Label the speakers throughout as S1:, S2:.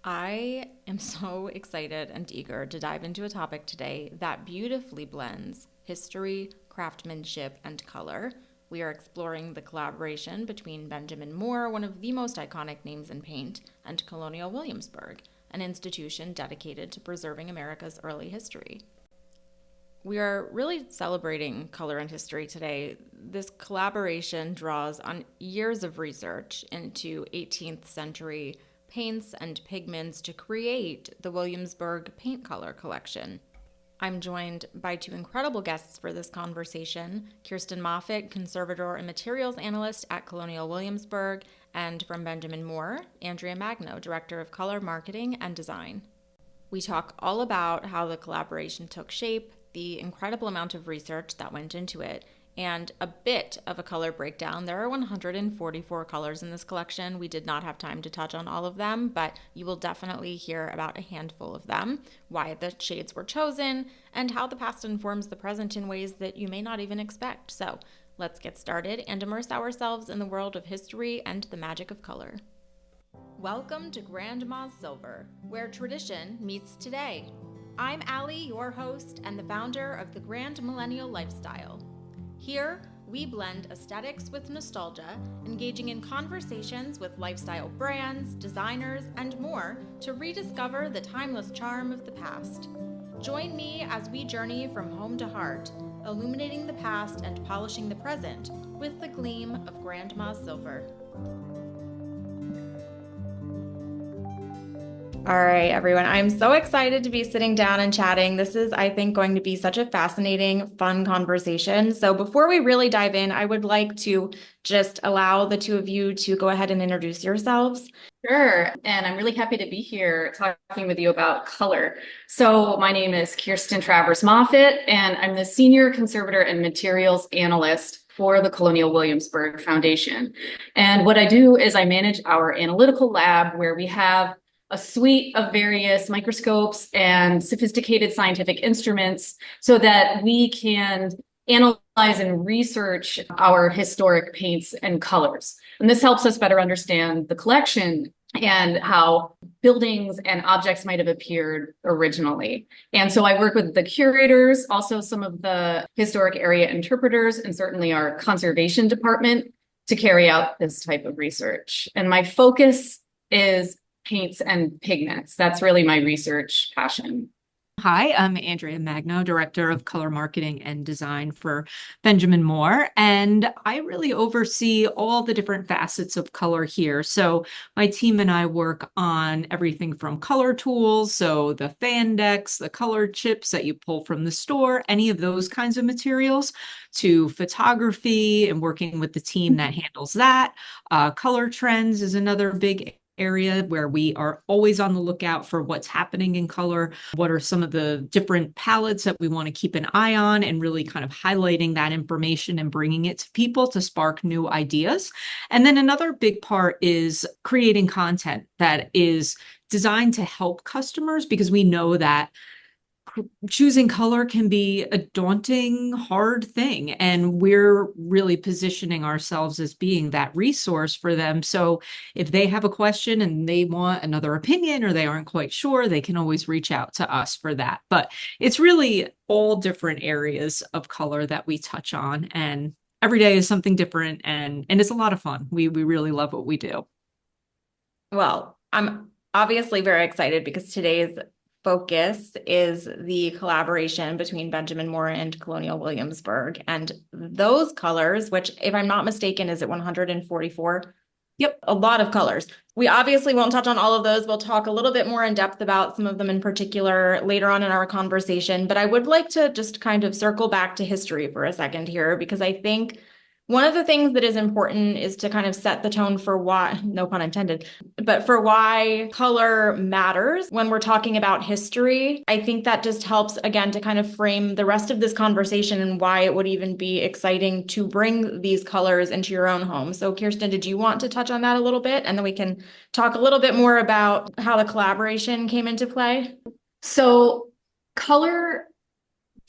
S1: I am so excited and eager to dive into a topic today that beautifully blends history, craftsmanship, and color. We are exploring the collaboration between Benjamin Moore, one of the most iconic names in paint, and Colonial Williamsburg, an institution dedicated to preserving America's early history. We are really celebrating color and history today. This collaboration draws on years of research into 18th century paints and pigments to create the Williamsburg Paint Color Collection. I'm joined by two incredible guests for this conversation: Kirsten Moffitt, Conservator and Materials Analyst at Colonial Williamsburg, and from Benjamin Moore, Andrea Magno, Director of Color Marketing and Design. We talk all about how the collaboration took shape, the incredible amount of research that went into it, and a bit of a color breakdown. There are 144 colors in this collection. We did not have time to touch on all of them, but you will definitely hear about a handful of them, why the shades were chosen, and how the past informs the present in ways that you may not even expect. So let's get started and immerse ourselves in the world of history and the magic of color. Welcome to Grandma's Silver, where tradition meets today. I'm Allie, your host and the founder of the Grand Millennial Lifestyle. Here, we blend aesthetics with nostalgia, engaging in conversations with lifestyle brands, designers, and more to rediscover the timeless charm of the past. Join me as we journey from home to heart, illuminating the past and polishing the present with the gleam of Grandma's Silver. All right, everyone. I'm so excited to be sitting down and chatting. This is, I think, going to be such a fascinating, fun conversation. So before we really dive in, I would like to just allow the two of you to go ahead and introduce yourselves.
S2: Sure. And I'm really happy to be here talking with you about color. So my name is Kirsten Travers Moffitt, and I'm the Senior Conservator and Materials Analyst for the Colonial Williamsburg Foundation. And what I do is I manage our analytical lab, where we have a suite of various microscopes and sophisticated scientific instruments so that we can analyze and research our historic paints and colors. And this helps us better understand the collection and how buildings and objects might have appeared originally. And so I work with the curators, also some of the historic area interpreters, and certainly our conservation department to carry out this type of research. And my focus is paints and pigments. That's really my research passion.
S3: Hi, I'm Andrea Magno, Director of Color Marketing and Design for Benjamin Moore, and I really oversee all the different facets of color here. So my team and I work on everything from color tools, so the fan decks, the color chips that you pull from the store, any of those kinds of materials, to photography and working with the team that handles that. Color trends is another big area where we are always on the lookout for what's happening in color. What are some of the different palettes that we want to keep an eye on, and really kind of highlighting that information and bringing it to people to spark new ideas. And then another big part is creating content that is designed to help customers, because we know that choosing color can be a daunting, hard thing. And we're really positioning ourselves as being that resource for them. So if they have a question and they want another opinion or they aren't quite sure, they can always reach out to us for that. But it's really all different areas of color that we touch on. And every day is something different. And it's a lot of fun. We really love what we do.
S1: Well, I'm obviously very excited because today's focus is the collaboration between Benjamin Moore and Colonial Williamsburg. And those colors, which, if I'm not mistaken, is it 144?
S3: Yep.
S1: A lot of colors. We obviously won't touch on all of those. We'll talk a little bit more in depth about some of them in particular later on in our conversation. But I would like to just kind of circle back to history for a second here, because I think one of the things that is important is to kind of set the tone for why, no pun intended, but for why color matters when we're talking about history. I think that just helps, again, to kind of frame the rest of this conversation and why it would even be exciting to bring these colors into your own home. So Kirsten, did you want to touch on that a little bit? And then we can talk a little bit more about how the collaboration came into play.
S2: So color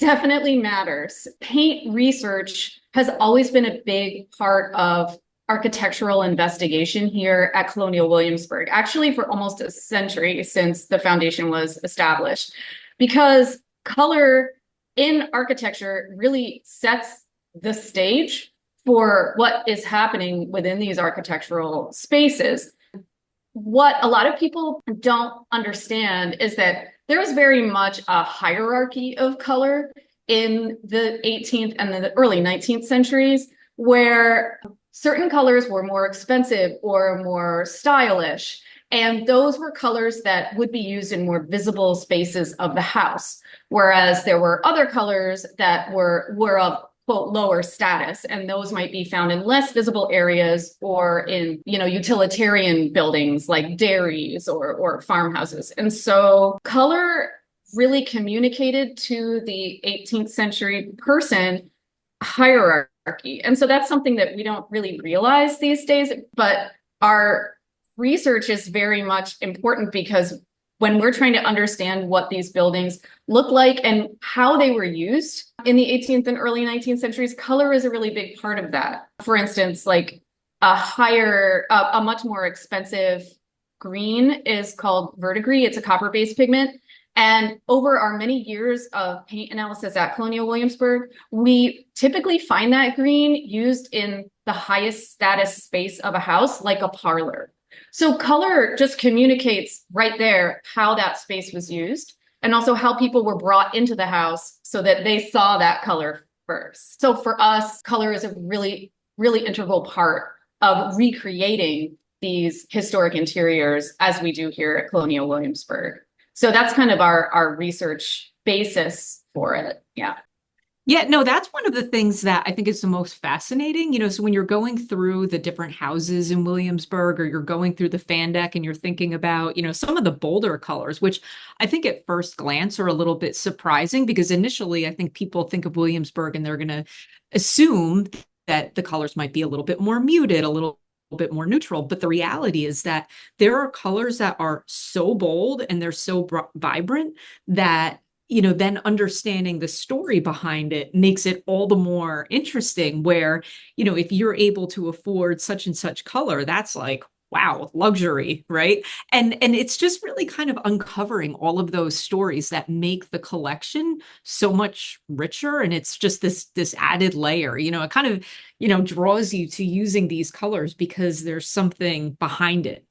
S2: definitely matters. Paint research has always been a big part of architectural investigation here at Colonial Williamsburg, actually for almost a century since the foundation was established, because color in architecture really sets the stage for what is happening within these architectural spaces. What a lot of people don't understand is that there is very much a hierarchy of color in the 18th and the early 19th centuries, where certain colors were more expensive or more stylish. And those were colors that would be used in more visible spaces of the house. Whereas there were other colors that were of quote lower status, and those might be found in less visible areas or in, you know, utilitarian buildings like dairies or farmhouses. And so color really communicated to the 18th century person hierarchy. And so that's something that we don't really realize these days, but our research is very much important, because when we're trying to understand what these buildings look like and how they were used in the 18th and early 19th centuries, color is a really big part of that. For instance, like a much more expensive green is called verdigris. It's a copper-based pigment. And over our many years of paint analysis at Colonial Williamsburg, we typically find that green used in the highest status space of a house, like a parlor. So color just communicates right there how that space was used, and also how people were brought into the house so that they saw that color first. So for us, color is a really, really integral part of recreating these historic interiors as we do here at Colonial Williamsburg. So that's kind of our research basis for it. Yeah.
S3: Yeah, no, that's one of the things that I think is the most fascinating. So when you're going through the different houses in Williamsburg, or you're going through the fan deck and you're thinking about, some of the bolder colors, which I think at first glance are a little bit surprising, because initially I think people think of Williamsburg and they're going to assume that the colors might be a little bit more muted, a little bit more neutral. But the reality is that there are colors that are so bold and they're so vibrant that then understanding the story behind it makes it all the more interesting, where, if you're able to afford such and such color, that's like, wow, luxury, right? And it's just really kind of uncovering all of those stories that make the collection so much richer. And it's just this added layer, it kind of, draws you to using these colors because there's something behind it.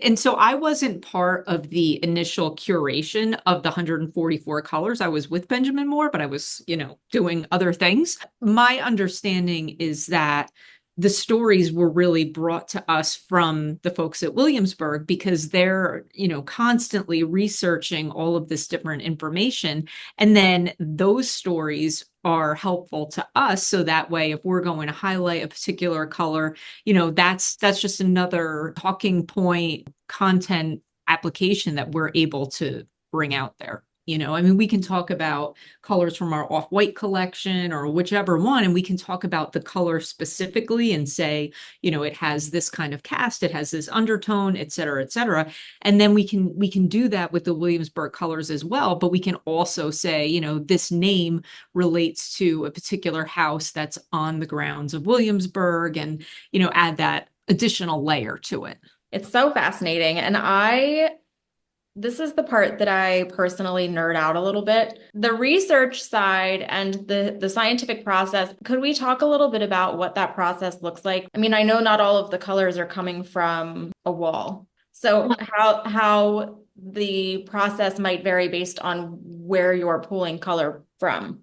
S3: And so I wasn't part of the initial curation of the 144 colors. I was with Benjamin Moore, but I was, doing other things. My understanding is that the stories were really brought to us from the folks at Williamsburg, because they're, constantly researching all of this different information. And then those stories are helpful to us. So that way, if we're going to highlight a particular color, that's just another talking point, content application that we're able to bring out there. We can talk about colors from our off-white collection or whichever one, and we can talk about the color specifically and say, it has this kind of cast, it has this undertone, et cetera, et cetera. And then we can do that with the Williamsburg colors as well. But we can also say, this name relates to a particular house that's on the grounds of Williamsburg, and, add that additional layer to it.
S1: It's so fascinating. And this is the part that I personally nerd out a little bit. The research side and the scientific process, could we talk a little bit about what that process looks like? I mean, I know not all of the colors are coming from a wall. So how the process might vary based on where you're pulling color from.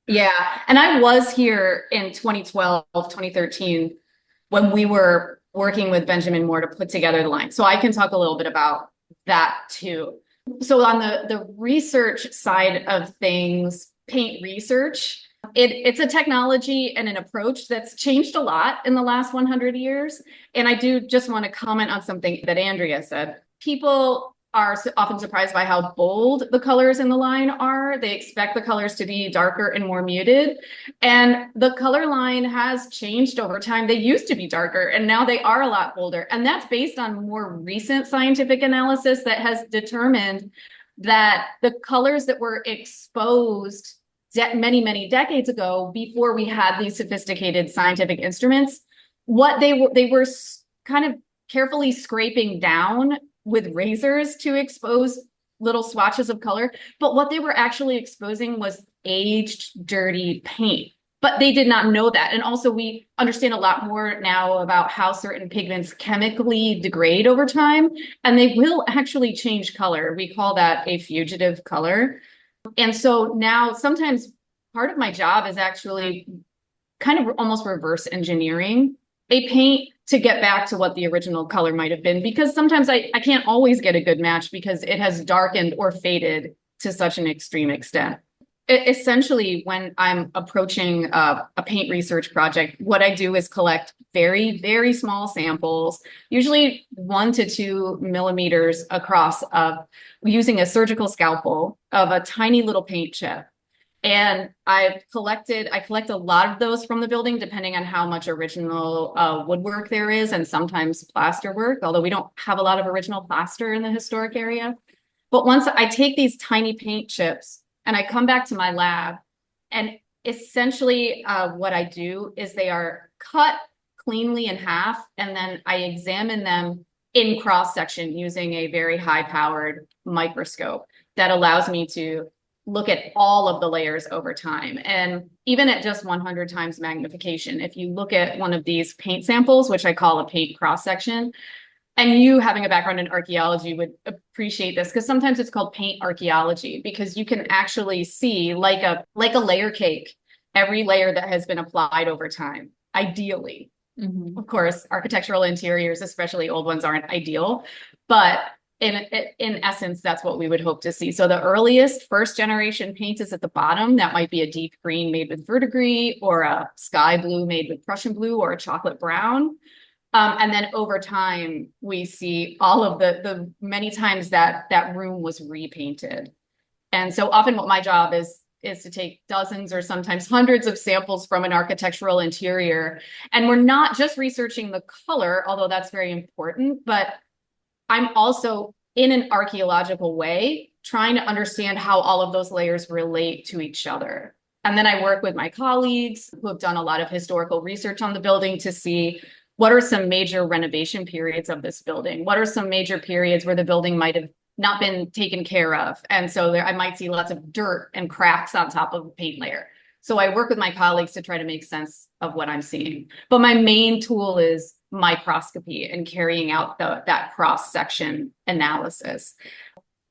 S2: Yeah. And I was here in 2012, 2013, when we were working with Benjamin Moore to put together the line. So I can talk a little bit about that too. So on the research side of things, paint research, it's a technology and an approach that's changed a lot in the last 100 years. And I do just want to comment on something that Andrea said. People are often surprised by how bold the colors in the line are. They expect the colors to be darker and more muted. And the color line has changed over time. They used to be darker, and now they are a lot bolder. And that's based on more recent scientific analysis that has determined that the colors that were exposed many, many decades ago, before we had these sophisticated scientific instruments, what they were kind of carefully scraping down with razors to expose little swatches of color, but what they were actually exposing was aged, dirty paint. But they did not know that. And also we understand a lot more now about how certain pigments chemically degrade over time, and they will actually change color. We call that a fugitive color. And so now sometimes part of my job is actually kind of almost reverse engineering a paint to get back to what the original color might have been, because sometimes I can't always get a good match because it has darkened or faded to such an extreme extent. Essentially, when I'm approaching a paint research project, what I do is collect very, very small samples, usually 1 to 2 millimeters across, using a surgical scalpel of a tiny little paint chip. And I collect a lot of those from the building, depending on how much original woodwork there is, and sometimes plaster work, although we don't have a lot of original plaster in the historic area. But once I take these tiny paint chips and I come back to my lab, and essentially what I do is they are cut cleanly in half, and then I examine them in cross section using a very high powered microscope that allows me to look at all of the layers over time. And even at just 100 times magnification, if you look at one of these paint samples, which I call a paint cross section, and you having a background in archaeology would appreciate this, because sometimes it's called paint archaeology, because you can actually see like a layer cake, every layer that has been applied over time, ideally. Mm-hmm. Of course, architectural interiors, especially old ones, aren't ideal, but in essence, that's what we would hope to see. So the earliest first generation paint is at the bottom. That might be a deep green made with verdigris, or a sky blue made with Prussian blue, or a chocolate brown. And then over time, we see all of the many times that room was repainted. And so often what my job is to take dozens or sometimes hundreds of samples from an architectural interior. And we're not just researching the color, although that's very important, but I'm also, in an archaeological way, trying to understand how all of those layers relate to each other. And then I work with my colleagues who have done a lot of historical research on the building to see what are some major renovation periods of this building? What are some major periods where the building might have not been taken care of? And so I might see lots of dirt and cracks on top of a paint layer. So I work with my colleagues to try to make sense of what I'm seeing. But my main tool is microscopy and carrying out that cross-section analysis.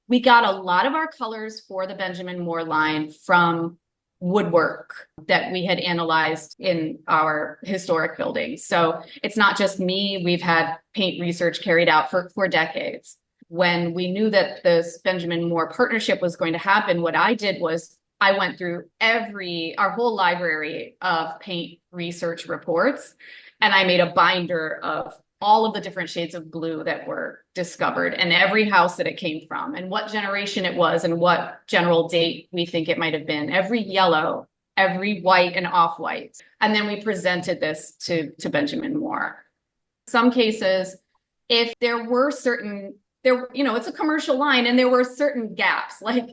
S2: We got a lot of our colors for the Benjamin Moore line from woodwork that we had analyzed in our historic buildings. So it's not just me. We've had paint research carried out for decades. When we knew that this Benjamin Moore partnership was going to happen, what I did was I went through our whole library of paint research reports, and I made a binder of all of the different shades of blue that were discovered, and every house that it came from, and what generation it was, and what general date we think it might have been, every yellow, every white and off-white. And then we presented this to Benjamin Moore. Some cases, if there were it's a commercial line, and there were certain gaps, like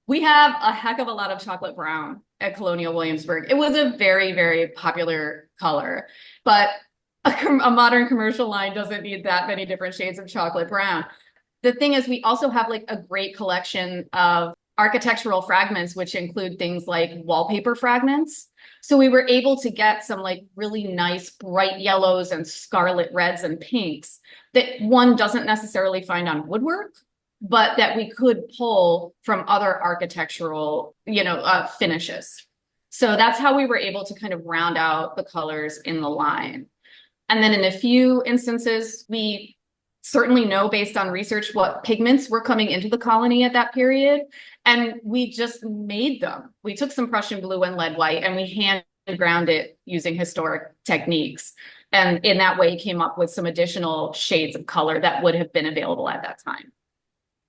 S2: we have a heck of a lot of chocolate brown at Colonial Williamsburg. It was a very, very popular color, but a modern commercial line doesn't need that many different shades of chocolate brown. The thing is, we also have like a great collection of architectural fragments, which include things like wallpaper fragments. So we were able to get some like really nice bright yellows and scarlet reds and pinks that one doesn't necessarily find on woodwork, but that we could pull from other architectural, finishes. So that's how we were able to kind of round out the colors in the line. And then in a few instances, we certainly know based on research what pigments were coming into the colony at that period. And we just made them. We took some Prussian blue and lead white, and we hand ground it using historic techniques. And in that way came up with some additional shades of color that would have been available at that time.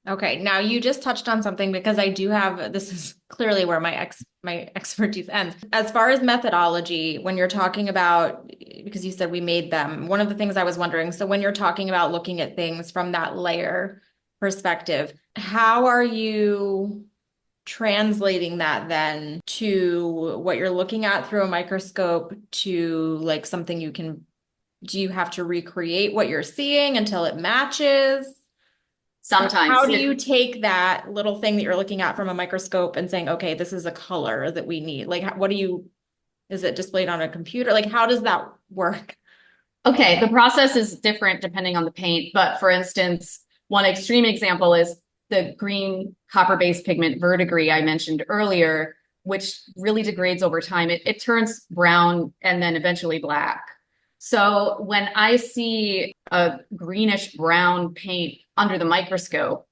S1: Okay, now you just touched on something, because I do have, this is clearly where my expertise ends. As far as methodology, when you're talking about, because you said we made them, one of the things I was wondering, so when you're talking about looking at things from that layer perspective, how are you translating that then to what you're looking at through a microscope to like something you can do you have to recreate what you're seeing until it matches?
S2: Sometimes.
S1: How do you take that little thing that you're looking at from a microscope and saying, okay, this is a color that we need? Like, what do you, is it displayed on a computer? Like, how does that work?
S2: Okay, the process is different depending on the paint, but for instance, one extreme example is the green copper-based pigment verdigris I mentioned earlier, which really degrades over time. It turns brown and then eventually black. So when I see a greenish brown paint under the microscope,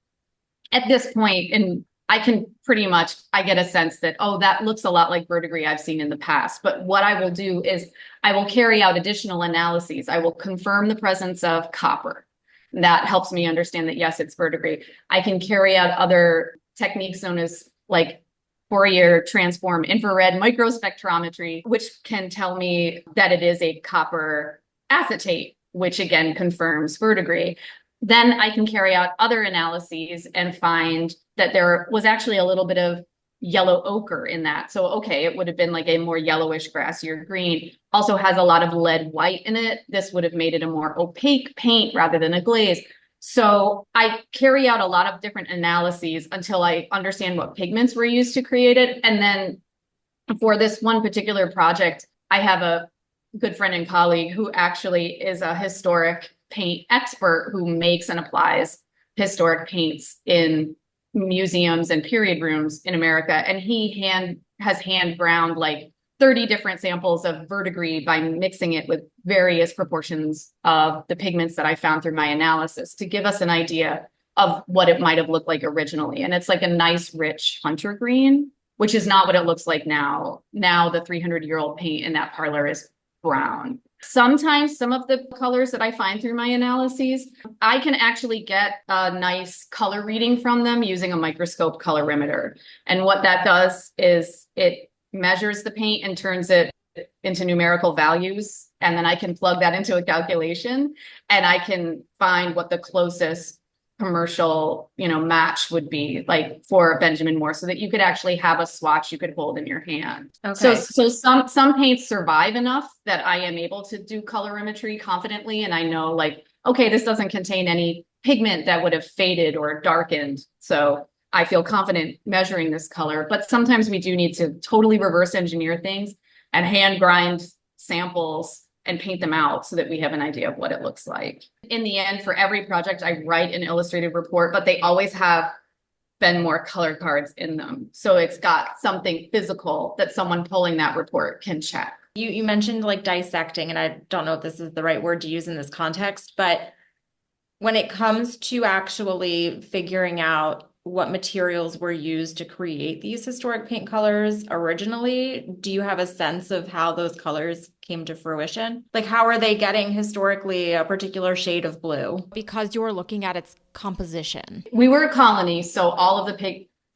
S2: at this point, and I can pretty much, I get a sense that, oh, that looks a lot like verdigris I've seen in the past. But what I will do is I will carry out additional analyses. I will confirm the presence of copper. That helps me understand that, yes, it's verdigris. I can carry out other techniques known as like Fourier transform infrared microspectrometry, which can tell me that it is a copper acetate, which again confirms verdigris. Then I can carry out other analyses and find that there was actually a little bit of yellow ochre in that. So, okay, it would have been like a more yellowish grassier green. Also has a lot of lead white in it. This would have made it a more opaque paint rather than a glaze. So I carry out a lot of different analyses until I understand what pigments were used to create it. And then for this one particular project, I have a good friend and colleague who actually is a historic paint expert who makes and applies historic paints in museums and period rooms in America. And he has hand ground like 30 different samples of verdigris by mixing it with various proportions of the pigments that I found through my analysis to give us an idea of what it might have looked like originally. And it's like a nice, rich hunter green, which is not what it looks like now. Now the 300-year-old paint in that parlor is brown. Sometimes some of the colors that I find through my analyses, I can actually get a nice color reading from them using a microscope colorimeter. And what that does is it measures the paint and turns it into numerical values. And then I can plug that into a calculation and I can find what the closest commercial, match would be like for Benjamin Moore so that you could actually have a swatch you could hold in your hand.
S1: Okay.
S2: So some paints survive enough that I am able to do colorimetry confidently. And I know like, okay, this doesn't contain any pigment that would have faded or darkened. So I feel confident measuring this color, but sometimes we do need to totally reverse engineer things and hand grind samples and paint them out so that we have an idea of what it looks like. In the end, for every project, I write an illustrated report, but they always have Ben Moore color cards in them. So it's got something physical that someone pulling that report can check.
S1: You mentioned like dissecting, and I don't know if this is the right word to use in this context, but when it comes to actually figuring out what materials were used to create these historic paint colors originally, do you have a sense of how those colors came to fruition? Like, how are they getting historically a particular shade of blue? Because you're looking at its composition.
S2: We were a colony, so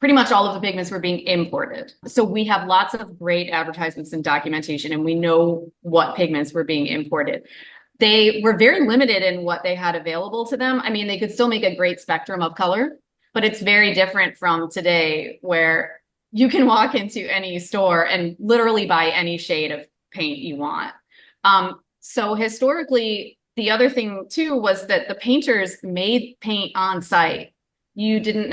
S2: pretty much all of the pigments were being imported. So we have lots of great advertisements and documentation, and we know what pigments were being imported. They were very limited in what they had available to them. I mean, they could still make a great spectrum of color, but it's very different from today where you can walk into any store and literally buy any shade of paint you want. So historically, the other thing too was that the painters made paint on site. You didn't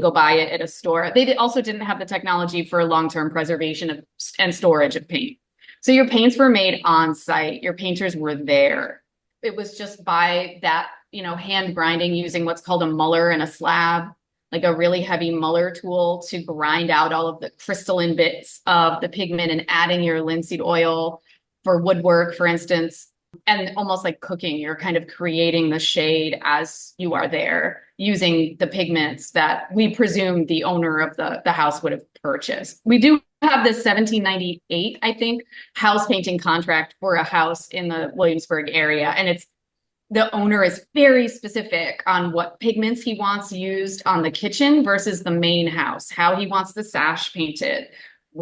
S2: go buy it at a store. They also didn't have the technology for long-term preservation and storage of paint. So your paints were made on site. Your painters were there. It was just by that, hand grinding using what's called a muller and a slab, like a really heavy muller tool to grind out all of the crystalline bits of the pigment and adding your linseed oil for woodwork, for instance, and almost like cooking, you're kind of creating the shade as you are there using the pigments that we presume the owner of the house would have purchased. We do have this 1798, I think, house painting contract for a house in the Williamsburg area. And the owner is very specific on what pigments he wants used on the kitchen versus the main house, how he wants the sash painted,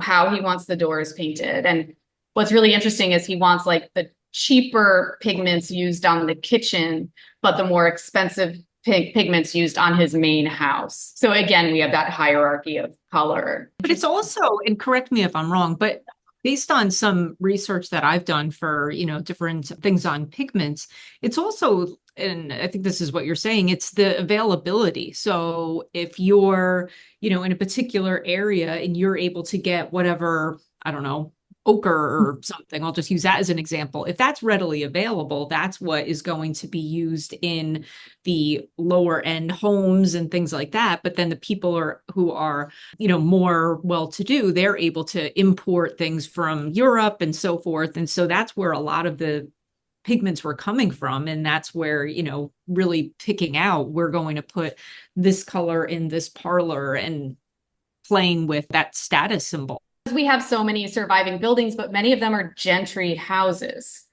S2: how he wants the doors painted. And what's really interesting is he wants like the cheaper pigments used on the kitchen, but the more expensive pigments used on his main house. So again, we have that hierarchy of color.
S3: But it's also, and correct me if I'm wrong, but Based on some research that I've done for, different things on pigments, it's also, and I think this is what you're saying, it's the availability. So if you're, in a particular area and you're able to get whatever, I don't know, ochre or something, I'll just use that as an example. If that's readily available, that's what is going to be used in the lower end homes and things like that. But then the people who are, more well-to-do, they're able to import things from Europe and so forth. And so that's where a lot of the pigments were coming from. And that's where, really picking out, we're going to put this color in this parlor and playing with that status symbol.
S2: We have so many surviving buildings, but many of them are gentry houses.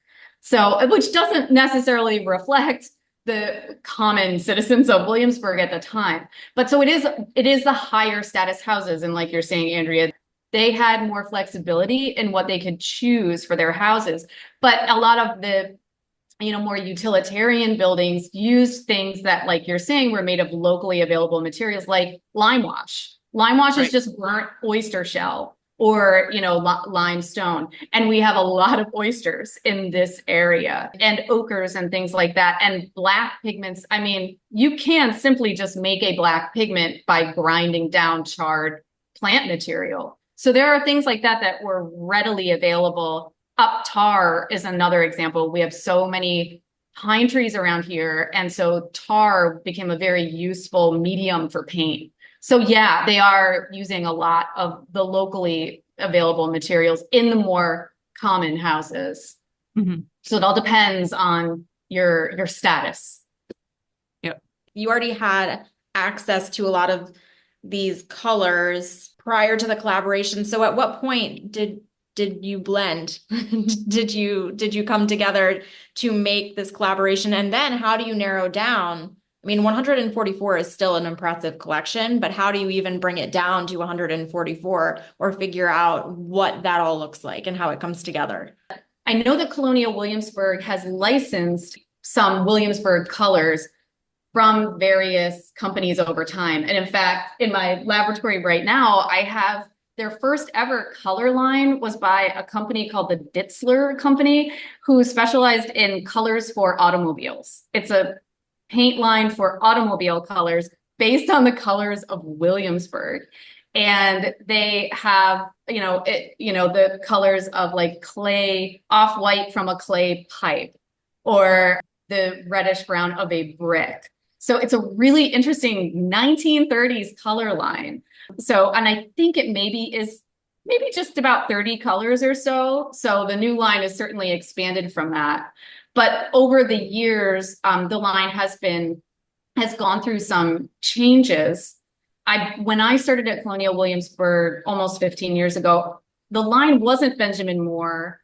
S2: So, which doesn't necessarily reflect the common citizens of Williamsburg at the time. But so it is the higher status houses. And like you're saying, Andrea, they had more flexibility in what they could choose for their houses. But a lot of the, more utilitarian buildings used things that, like you're saying, were made of locally available materials like lime wash. Lime wash is just burnt oyster shell or, limestone. And we have a lot of oysters in this area and ochres and things like that. And black pigments, I mean, you can simply just make a black pigment by grinding down charred plant material. So there are things like that that were readily available. Up tar is another example. We have so many pine trees around here. And so tar became a very useful medium for paint. So yeah, they are using a lot of the locally available materials in the more common houses.
S3: Mm-hmm.
S2: So it all depends on your status.
S3: Yep.
S1: You already had access to a lot of these colors prior to the collaboration. So at what point did you blend? did you come together to make this collaboration? And then how do you narrow down? I mean, 144 is still an impressive collection, but how do you even bring it down to 144 or figure out what that all looks like and how it comes together?
S2: I know that Colonial Williamsburg has licensed some Williamsburg colors from various companies over time. And in fact, in my laboratory right now, I have their first ever color line was by a company called the Ditzler Company, who specialized in colors for automobiles. It's a paint line for automobile colors based on the colors of Williamsburg. And they have, the colors of like clay, off-white from a clay pipe, or the reddish brown of a brick. So it's a really interesting 1930s color line. So, and I think it is maybe just about 30 colors or so. So the new line is certainly expanded from that. But over the years, the line has gone through some changes. When I started at Colonial Williamsburg almost 15 years ago, the line wasn't Benjamin Moore.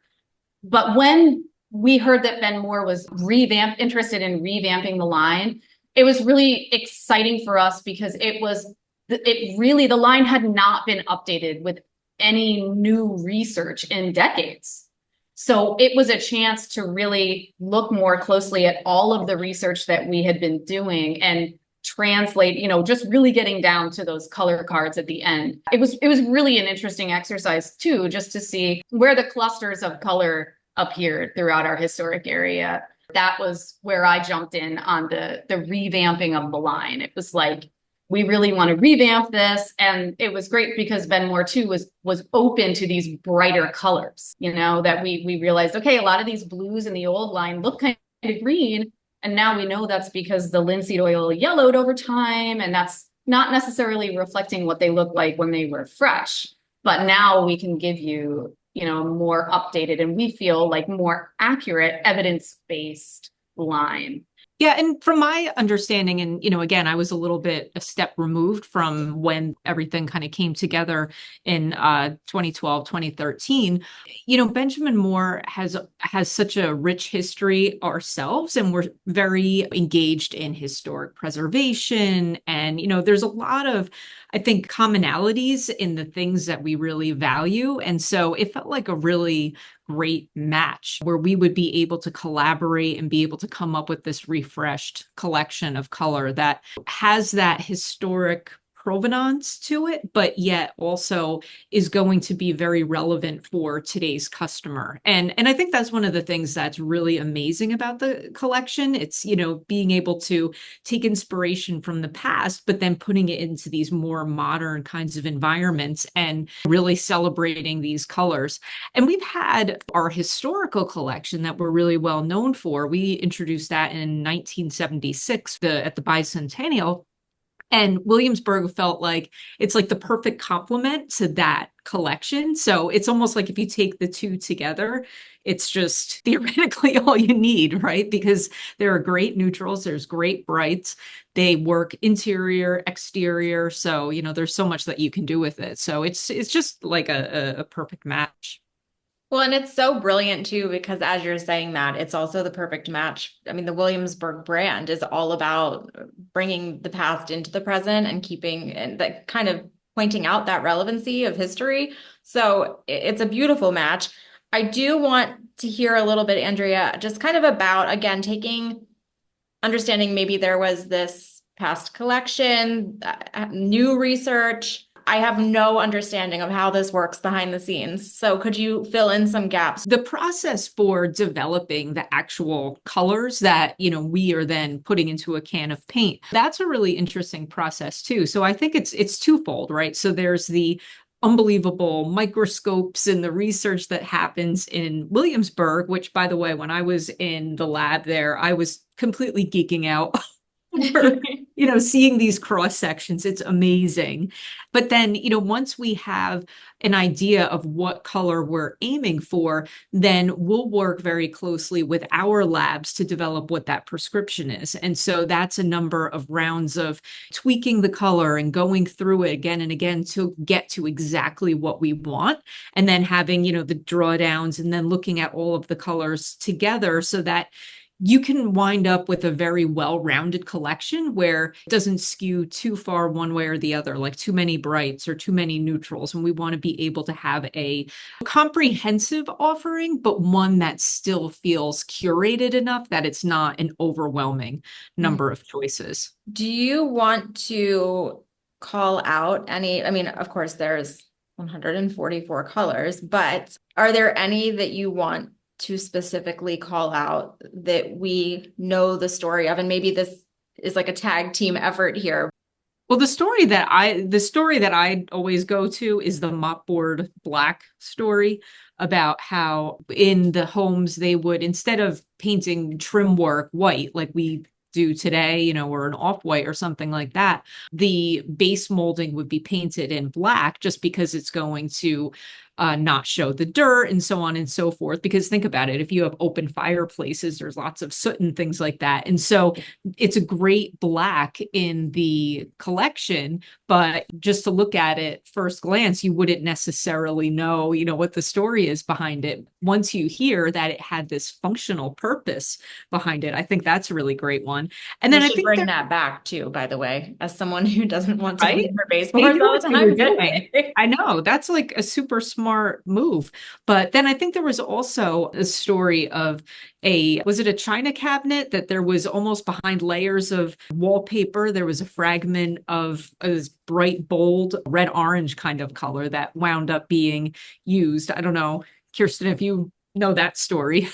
S2: But when we heard that Ben Moore was interested in revamping the line, it was really exciting for us because the line had not been updated with any new research in decades. So it was a chance to really look more closely at all of the research that we had been doing and translate, just really getting down to those color cards at the end. It was really an interesting exercise too, just to see where the clusters of color appeared throughout our historic area. That was where I jumped in on the revamping of the line. It was like, we really want to revamp this. And it was great because Ben Moore too was open to these brighter colors, that we realized, okay, a lot of these blues in the old line look kind of green. And now we know that's because the linseed oil yellowed over time. And that's not necessarily reflecting what they look like when they were fresh. But now we can give you, more updated and we feel like more accurate evidence-based line.
S3: Yeah. And from my understanding, and, again, I was a step removed from when everything kind of came together in 2012, 2013. Benjamin Moore has such a rich history ourselves, and we're very engaged in historic preservation. And, there's a lot of, I think, commonalities in the things that we really value. And so it felt like a really great match where we would be able to collaborate and be able to come up with this refreshed collection of color that has that historic provenance to it, but yet also is going to be very relevant for today's customer. And I think that's one of the things that's really amazing about the collection. It's, being able to take inspiration from the past, but then putting it into these more modern kinds of environments and really celebrating these colors. And we've had our historical collection that we're really well known for. We introduced that in 1976 at the bicentennial. And Williamsburg felt like it's like the perfect complement to that collection. So it's almost like if you take the two together, it's just theoretically all you need, right? Because there are great neutrals, there's great brights, they work interior, exterior. So, there's so much that you can do with it. So it's just like a perfect match.
S1: Well, and it's so brilliant too, because as you're saying that, it's also the perfect match. I mean, the Williamsburg brand is all about bringing the past into the present and keeping and that kind of pointing out that relevancy of history. So it's a beautiful match. I do want to hear a little bit, Andrea, just kind of about, again, understanding maybe there was this past collection, new research. I have no understanding of how this works behind the scenes. So could you fill in some gaps?
S3: The process for developing the actual colors that, we are then putting into a can of paint, that's a really interesting process too. So I think it's twofold, right? So there's the unbelievable microscopes and the research that happens in Williamsburg, which, by the way, when I was in the lab there, I was completely geeking out for, seeing these cross sections. It's amazing. But then, once we have an idea of what color we're aiming for, then we'll work very closely with our labs to develop what that prescription is. And so that's a number of rounds of tweaking the color and going through it again and again to get to exactly what we want. And then having, the drawdowns and then looking at all of the colors together so that you can wind up with a very well-rounded collection where it doesn't skew too far one way or the other, like too many brights or too many neutrals. And we want to be able to have a comprehensive offering, but one that still feels curated enough that it's not an overwhelming number of choices.
S1: Do you want to call out any, I mean, of course, there's 144 colors, but are there any that you want to specifically call out that we know the story of? And maybe this is like a tag team effort here.
S3: Well, the story that I always go to is the mopboard black story about how in the homes they would, instead of painting trim work white like we do today, or an off-white or something like that, the base molding would be painted in black just because it's going to not show the dirt and so on and so forth. Because think about it, if you have open fireplaces, there's lots of soot and things like that. And so it's a great black in the collection, but just to look at it first glance, you wouldn't necessarily know, what the story is behind it. Once you hear that it had this functional purpose behind it, I think that's a really great one. And then I think
S1: bring that back too, by the way, as someone who doesn't want to leave her
S3: baseboards
S1: all the time.
S3: I know that's like a super smart move. But then I think there was also a story of was it a china cabinet that there was almost behind layers of wallpaper, there was a fragment of a bright, bold red-orange kind of color that wound up being used. I don't know, Kirsten, if you know that story.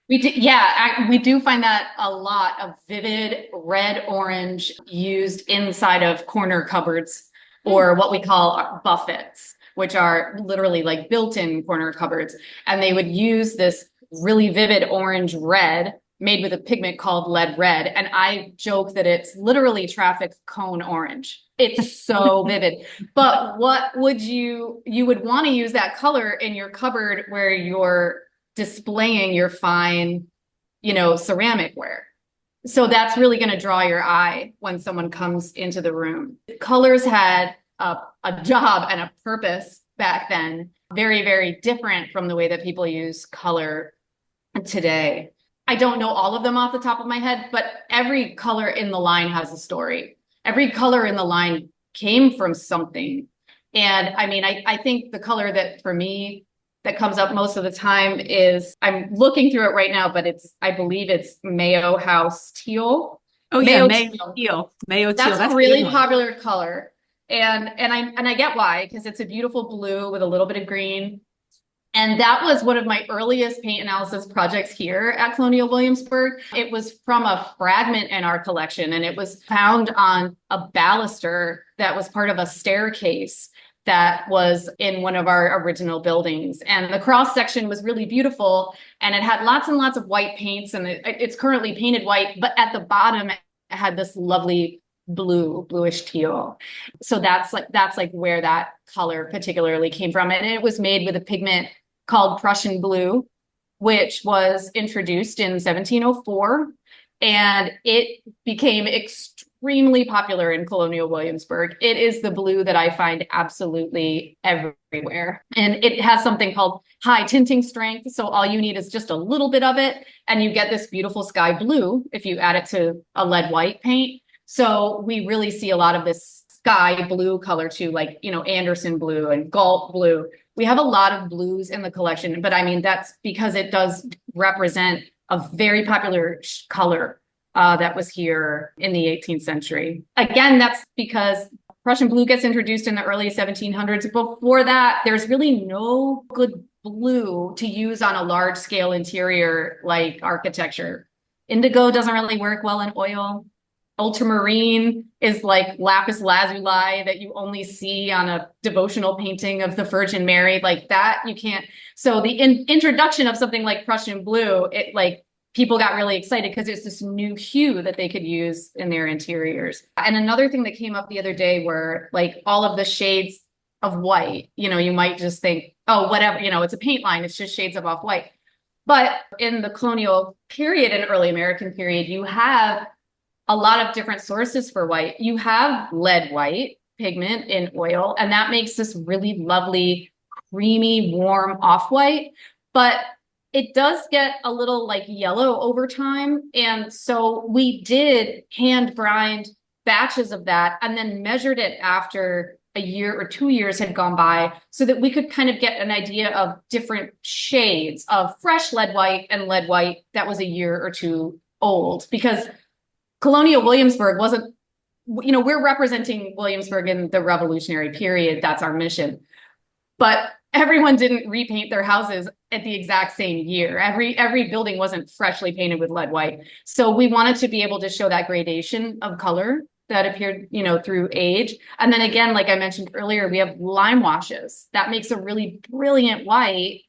S2: We do, yeah, we do find that a lot of vivid red orange used inside of corner cupboards or what we call buffets, which are literally like built-in corner cupboards. And they would use this really vivid orange red made with a pigment called lead red. And I joke that it's literally traffic cone orange. It's so vivid. But what would you would want to use that color in your cupboard where you're displaying your fine, ceramic ware. So that's really going to draw your eye when someone comes into the room. Colors had a job and a purpose back then, very, very different from the way that people use color today. I don't know all of them off the top of my head, but every color in the line has a story. Every color in the line came from something. And I mean, I think the color that for me, that comes up most of the time is, I'm looking through it right now, but I believe it's Mayo House Teal.
S3: Oh yeah,
S2: Mayo
S3: Mayo
S2: teal.
S3: teal. Mayo teal.
S2: That's
S3: That's
S2: a
S3: a good
S2: really
S3: one.
S2: popular color. And I get why, because it's a beautiful blue with a little bit of green. And that was one of my earliest paint analysis projects here at Colonial Williamsburg. It was from a fragment in our collection, and it was found on a baluster that was part of a staircase that was in one of our original buildings. And the cross section was really beautiful, and it had lots and lots of white paints, and it's currently painted white, but at the bottom it had this lovely bluish teal. So that's like where that color particularly came from. And it was made with a pigment called Prussian blue, which was introduced in 1704, and it became extremely popular in Colonial Williamsburg. It is the blue that I find absolutely everywhere. And it has something called high tinting strength. So all you need is just a little bit of it, and you get this beautiful sky blue if you add it to a lead white paint. So we really see a lot of this sky blue color too, like, Anderson blue and Galt blue. We have a lot of blues in the collection, but I mean, that's because it does represent a very popular color that was here in the 18th century. Again, that's because Prussian blue gets introduced in the early 1700s. Before that, there's really no good blue to use on a large scale interior like architecture. Indigo doesn't really work well in oil. Ultramarine is like lapis lazuli that you only see on a devotional painting of the Virgin Mary, like that you can't. So the introduction of something like Prussian blue, it like people got really excited because it's this new hue that they could use in their interiors. And another thing that came up the other day were like all of the shades of white. You might just think, oh, whatever, it's a paint line, it's just shades of off white. But in the colonial period and early American period, you have a lot of different sources for white. You have lead white pigment in oil, and that makes this really lovely, creamy, warm off-white, but it does get a little like yellow over time. And so we did hand grind batches of that and then measured it after a year or 2 years had gone by so that we could kind of get an idea of different shades of fresh lead white and lead white that was a year or two old. Because Colonial Williamsburg wasn't, we're representing Williamsburg in the Revolutionary period. That's our mission. But everyone didn't repaint their houses at the exact same year. Every building wasn't freshly painted with lead white. So we wanted to be able to show that gradation of color that appeared, through age. And then again, like I mentioned earlier, we have lime washes. That makes a really brilliant white,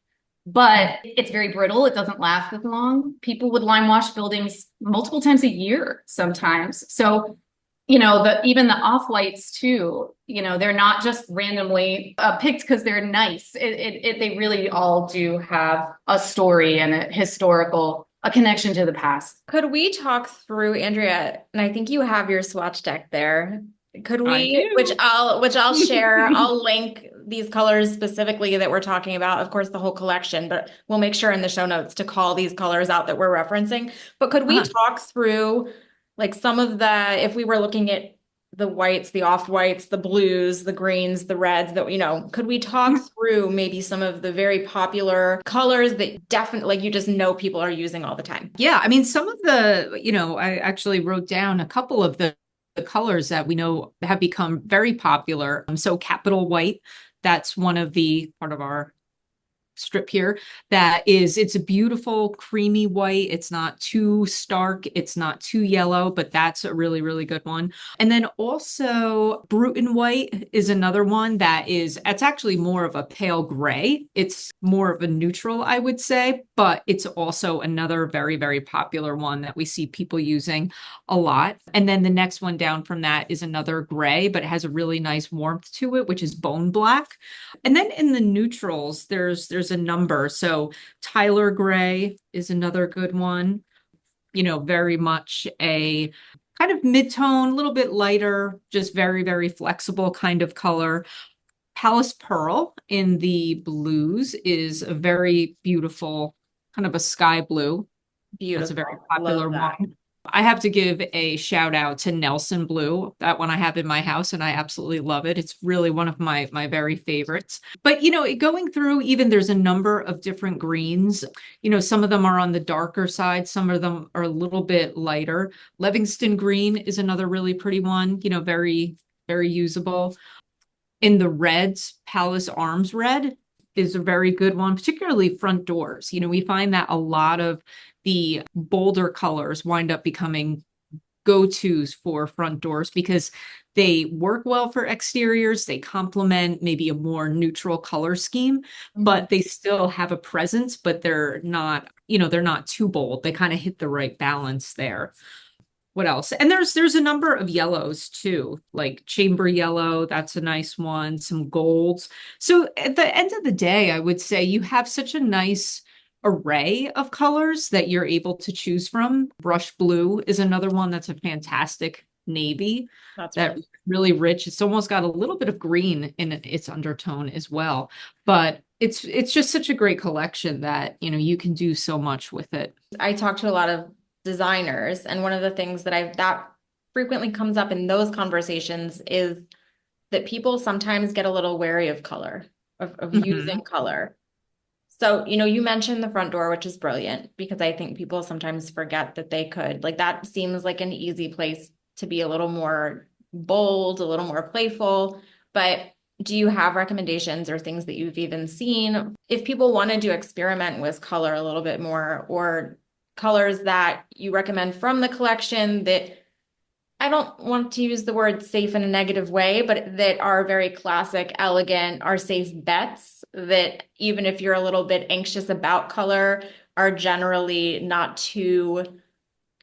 S2: but it's very brittle. It doesn't last as long. People would lime wash buildings multiple times a year sometimes. So, even the off-whites too, they're not just randomly picked because they're nice. They really all do have a story and a connection to the past.
S1: Could we talk through, Andrea, and I think you have your swatch deck there. Could we, which I'll share, I'll link these colors specifically that we're talking about, of course, the whole collection, but we'll make sure in the show notes to call these colors out that we're referencing. But could we talk through like some of if we were looking at the whites, the off-whites, the blues, the greens, the reds, that, could we talk through maybe some of the very popular colors that definitely, like, you just know people are using all the time?
S3: Yeah, I mean, some of I actually wrote down a couple of the colors that we know have become very popular. So Capital White, that's one of the part of our strip here. It's a beautiful creamy white. It's not too stark. It's not too yellow, but that's a really, really good one. And then also Bruton White is another one it's actually more of a pale gray. It's more of a neutral, I would say, but it's also another very, very popular one that we see people using a lot. And then the next one down from that is another gray, but it has a really nice warmth to it, which is Bone Black. And then in the neutrals, there's a number. So Tyler Gray is another good one. Very much a kind of mid-tone, a little bit lighter, just very, very flexible kind of color. Palace Pearl in the blues is a very beautiful, kind of a sky blue.
S1: Beautiful.
S3: That's a very popular one. I have to give a shout out to Nelson Blue. That one I have in my house and I absolutely love it. It's really one of my very favorites. But going through, even there's a number of different greens. Some of them are on the darker side, some of them are a little bit lighter. Livingston green is another really pretty one, very, very usable. In the reds, Palace Arms red is a very good one, particularly front doors. We find that a lot of the bolder colors wind up becoming go-tos for front doors because they work well for exteriors. They complement maybe a more neutral color scheme, but they still have a presence, but they're not too bold. They kind of hit the right balance there. What else? And there's a number of yellows too, like chamber yellow. That's a nice one. Some golds. So at the end of the day, I would say you have such a nice array of colors that you're able to choose from. Brush blue is another one that's a fantastic navy. That's really rich. It's almost got a little bit of green in its undertone as well. But it's just such a great collection that you can do so much with it.
S1: I talk to a lot of designers, and one of the things that frequently comes up in those conversations is that people sometimes get a little wary of color, of using color. So, you mentioned the front door, which is brilliant because I think people sometimes forget that they could, like, that seems like an easy place to be a little more bold, a little more playful. But do you have recommendations or things that you've even seen if people wanted to experiment with color a little bit more, or colors that you recommend from the collection that, I don't want to use the word safe in a negative way, but that are very classic, elegant, are safe bets that even if you're a little bit anxious about color, are generally not too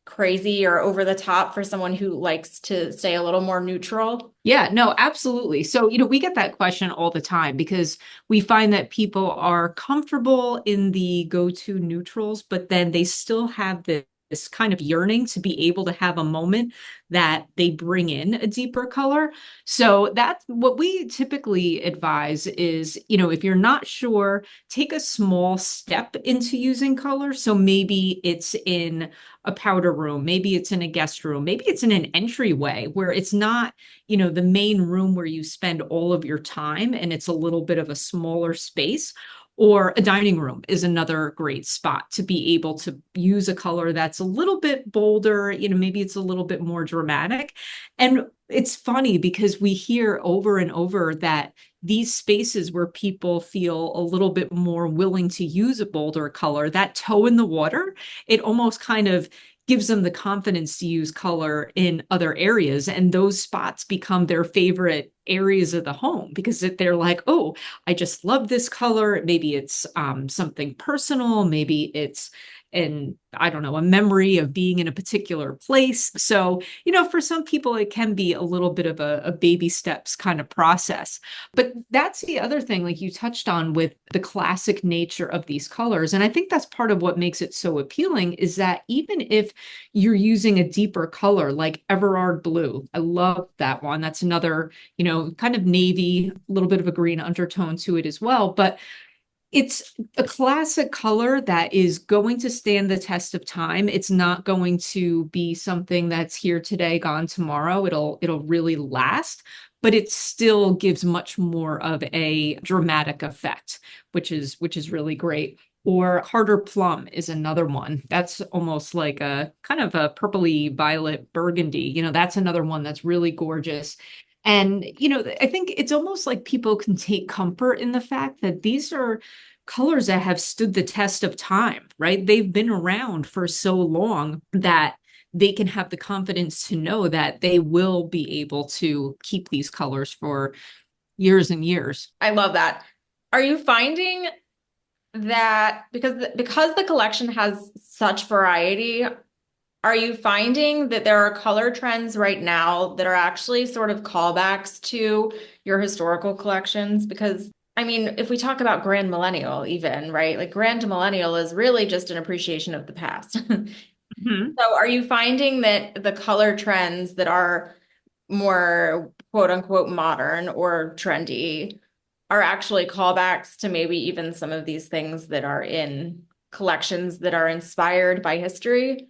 S1: crazy or over the top for someone who likes to stay a little more neutral?
S3: Yeah, no, absolutely. So, we get that question all the time because we find that people are comfortable in the go-to neutrals, but then they still have this kind of yearning to be able to have a moment that they bring in a deeper color. So that's what we typically advise is, if you're not sure, take a small step into using color. So maybe it's in a powder room, maybe it's in a guest room, maybe it's in an entryway where it's not, the main room where you spend all of your time and it's a little bit of a smaller space. Or a dining room is another great spot to be able to use a color that's a little bit bolder, maybe it's a little bit more dramatic. And it's funny because we hear over and over that these spaces where people feel a little bit more willing to use a bolder color, that toe in the water, it almost kind of gives them the confidence to use color in other areas. And those spots become their favorite areas of the home because they're like, oh, I just love this color. Maybe it's something personal. Maybe it's I don't know, a memory of being in a particular place. So, for some people, it can be a little bit of a baby steps kind of process. But that's the other thing, like you touched on with the classic nature of these colors. And I think that's part of what makes it so appealing is that even if you're using a deeper color like Everard Blue, I love that one. That's another, kind of navy, a little bit of a green undertone to it as well. But it's a classic color that is going to stand the test of time. It's not going to be something that's here today, gone tomorrow. It'll really last, but it still gives much more of a dramatic effect, which is really great. Or Carter Plum is another one. That's almost like a kind of a purpley violet burgundy. That's another one that's really gorgeous. And, I think it's almost like people can take comfort in the fact that these are colors that have stood the test of time, right? They've been around for so long that they can have the confidence to know that they will be able to keep these colors for years and years.
S1: I love that. Are you finding that because the collection has such variety, are you finding that there are color trends right now that are actually sort of callbacks to your historical collections? Because, I mean, if we talk about Grand Millennial even, right? Like Grand Millennial is really just an appreciation of the past. So are you finding that the color trends that are more quote unquote modern or trendy are actually callbacks to maybe even some of these things that are in collections that are inspired by history?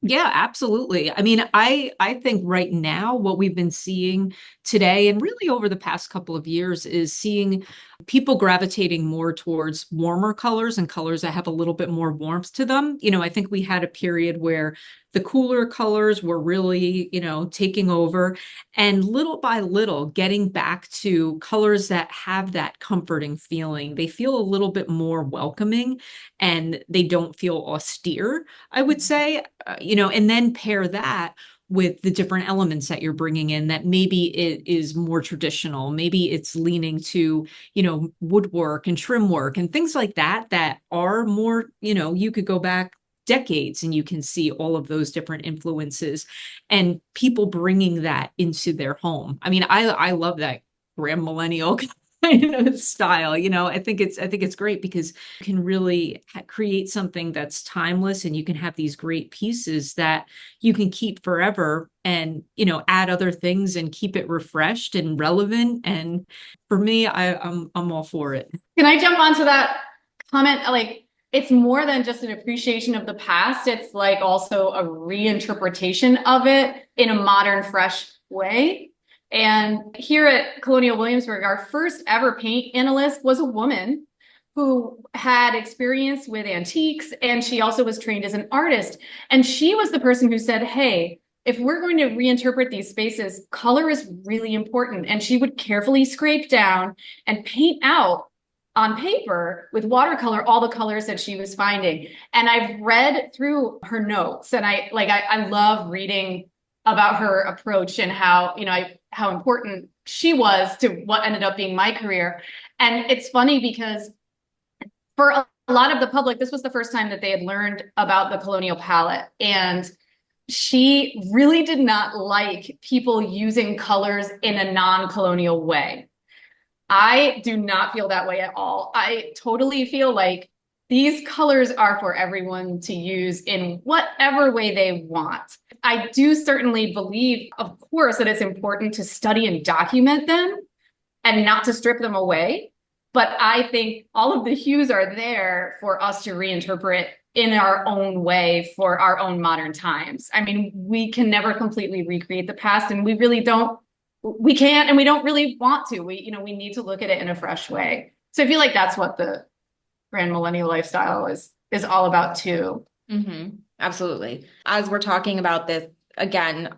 S3: Yeah, absolutely. I mean, I think right now what we've been seeing today and really over the past couple of years is seeing people gravitating more towards warmer colors and colors that have a little bit more warmth to them. I think we had a period where the cooler colors were really, taking over, and little by little getting back to colors that have that comforting feeling. They feel a little bit more welcoming and they don't feel austere, I would say. And then pair that with the different elements that you're bringing in, that maybe it is more traditional. Maybe it's leaning to, woodwork and trim work and things like that, that are more, you could go back decades and you can see all of those different influences and people bringing that into their home. I mean, I love that grand millennial kind of style. I think it's great because you can really create something that's timeless, and you can have these great pieces that you can keep forever and, add other things and keep it refreshed and relevant. And for me, I'm all for it.
S2: Can I jump onto that comment? Like, it's more than just an appreciation of the past. It's like also a reinterpretation of it in a modern, fresh way. And here at Colonial Williamsburg, our first ever paint analyst was a woman who had experience with antiques, and she also was trained as an artist. And she was the person who said, hey, if we're going to reinterpret these spaces, color is really important. And she would carefully scrape down and paint out on paper with watercolor all the colors that she was finding. And I've read through her notes, and I love reading about her approach and how important she was to what ended up being my career. And it's funny because for a lot of the public, this was the first time that they had learned about the colonial palette. And she really did not like people using colors in a non-colonial way. I do not feel that way at all. I totally feel like these colors are for everyone to use in whatever way they want. I do certainly believe, of course, that it's important to study and document them and not to strip them away. But I think all of the hues are there for us to reinterpret in our own way for our own modern times. I mean, we can never completely recreate the past, and we really don't. We can't, and we don't really want to. We need to look at it in a fresh way. So I feel like that's what the grand millennial lifestyle is all about too.
S1: Mm-hmm. Absolutely. As we're talking about this, again,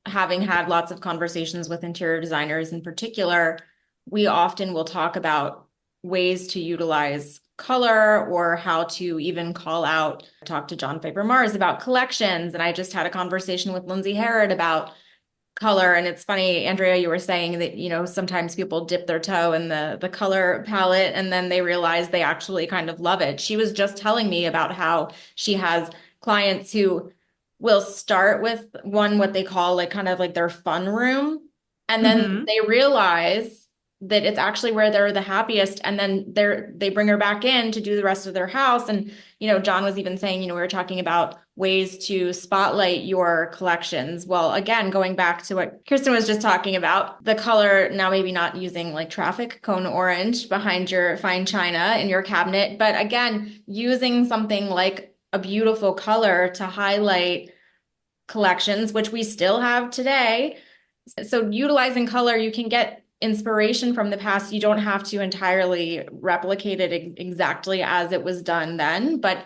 S1: having had lots of conversations with interior designers in particular, we often will talk about ways to utilize color or how to even call out, talk to John Faber Mars about collections. And I just had a conversation with Lindsay Herod about color. And it's funny, Andrea, you were saying that, sometimes people dip their toe in the color palette and then they realize they actually kind of love it. She was just telling me about how she has clients who will start with what they call like kind of like their fun room. And then they realize that it's actually where they're the happiest. And then they bring her back in to do the rest of their house. And, John was even saying, we were talking about ways to spotlight your collections. Well, again, going back to what Kirsten was just talking about, the color, now maybe not using like traffic cone orange behind your fine china in your cabinet, but again, using something like a beautiful color to highlight collections, which we still have today. So utilizing color, you can get inspiration from the past. You don't have to entirely replicate it exactly as it was done then, but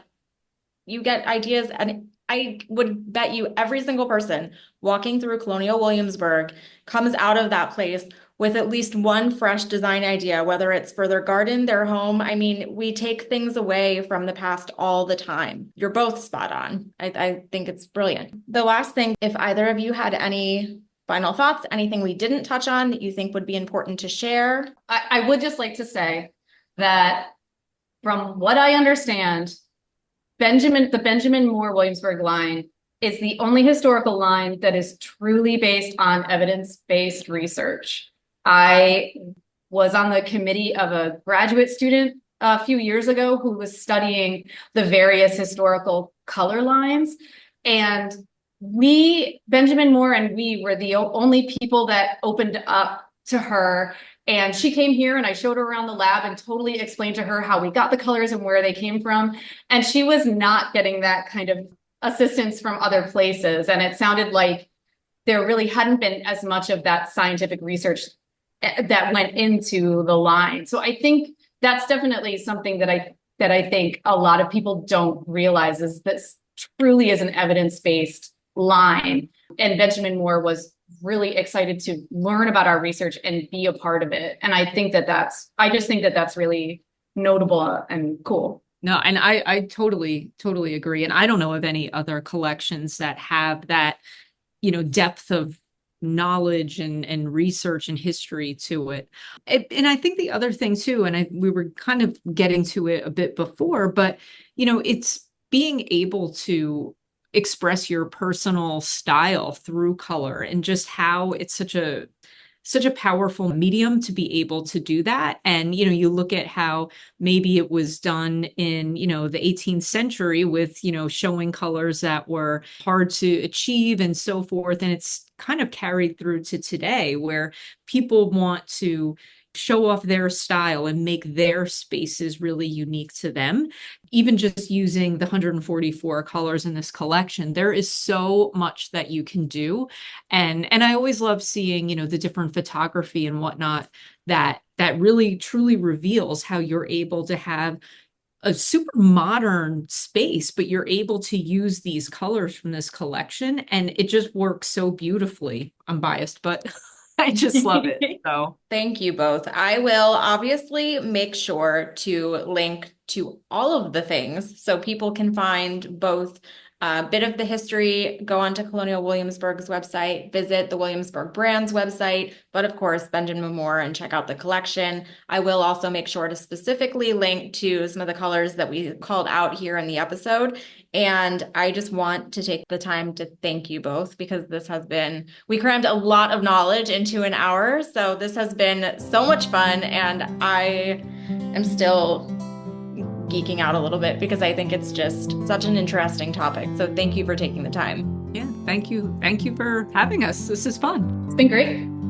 S1: you get ideas. And I would bet you every single person walking through Colonial Williamsburg comes out of that place with at least one fresh design idea, whether it's for their garden, their home. I mean, we take things away from the past all the time. You're both spot on. I think it's brilliant. The last thing, if either of you had any final thoughts, anything we didn't touch on that you think would be important to share?
S2: I would just like to say that from what I understand, the Benjamin Moore Williamsburg line is the only historical line that is truly based on evidence-based research. I was on the committee of a graduate student a few years ago who was studying the various historical color lines, and Benjamin Moore and we were the only people that opened up to her. And she came here and I showed her around the lab and totally explained to her how we got the colors and where they came from. And she was not getting that kind of assistance from other places. And it sounded like there really hadn't been as much of that scientific research that went into the line. So I think that's definitely something that I think a lot of people don't realize is this truly is an evidence-based line. And Benjamin Moore was really excited to learn about our research and be a part of it. And I just think that that's really notable and cool.
S3: No, and I totally agree. And I don't know of any other collections that have that, depth of knowledge and research and history to it. And I think the other thing too, and we were kind of getting to it a bit before, but it's being able to express your personal style through color and just how it's such a powerful medium to be able to do that. And, you look at how maybe it was done in, the 18th century with, showing colors that were hard to achieve and so forth. And it's kind of carried through to today where people want to show off their style and make their spaces really unique to them. Even just using the 144 colors in this collection, there is so much that you can do. And I always love seeing, the different photography and whatnot that really truly reveals how you're able to have a super modern space, but you're able to use these colors from this collection and it just works so beautifully. I'm biased, but I just love it. So
S1: thank you both. I will obviously make sure to link to all of the things so people can find both a bit of the history, go onto Colonial Williamsburg's website, visit the Williamsburg brand's website, but of course, Benjamin Moore, and check out the collection. I will also make sure to specifically link to some of the colors that we called out here in the episode. And I just want to take the time to thank you both because we crammed a lot of knowledge into an hour. So this has been so much fun and I am still geeking out a little bit because I think it's just such an interesting topic. So thank you for taking the time.
S3: Yeah, thank you. Thank you for having us. This is fun.
S2: It's been great.